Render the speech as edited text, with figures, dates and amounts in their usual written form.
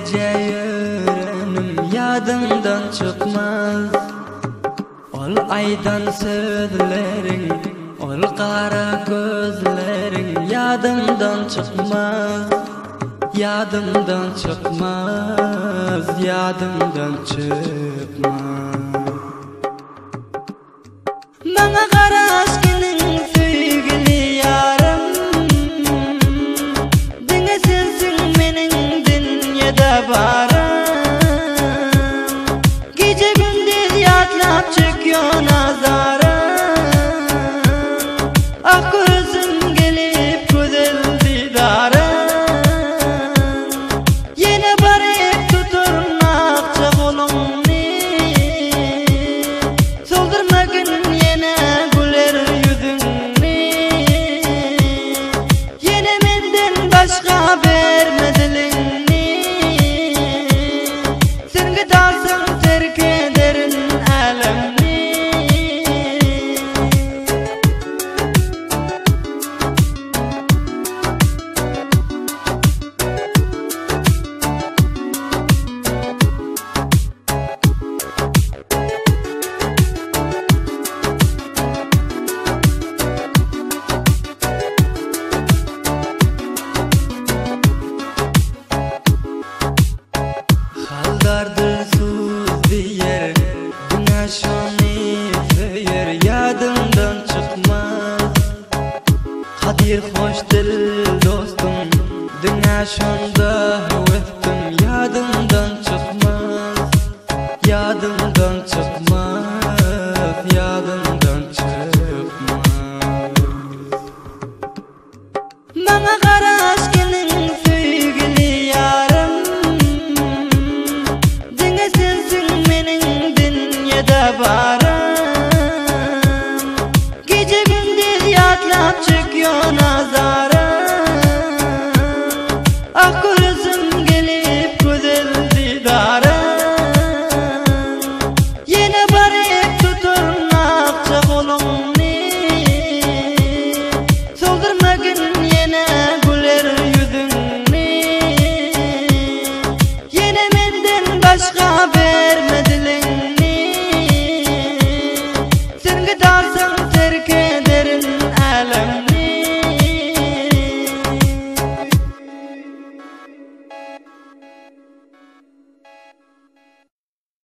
gece yüreğim yadımdan çıkmaz. Ol aydan sözlerin, ol kara gözlerin yadımdan çıkmaz. Yadımdan çıkmaz, yadımdan çıkmaz. Bana kara aşkının sevgili yarım, dine sensin benim dünyada varım. Gece gündüz yatlap çıkıyor nazarım. Ah gözüm gelip güzel didarım. Yine barıp tuturmak çakolum ni, soldurma gün yine güler yüzün ni. Yine menden başka vermedilin ni, sen gidersen terk ederin alem ni. Haldardır suz diyer, güneş onu feyer, yadımdan çıkmaz. Kadir hoş dil dostum, güneş onda hüvettim, yadımdan çıkmaz. Yadımdan çıkmaz, yadımdan çıkmaz. Bana kara aşkının sevgili yarım, dine sensin benim dünyada varım. Gece gündüz yatlap çıkıyor nazarım. Ah gözüm gelip güzel didarım. Yine barıp tuturmak çakolum ni, soldurma gün yine güler yüzün ni. Yine menden başka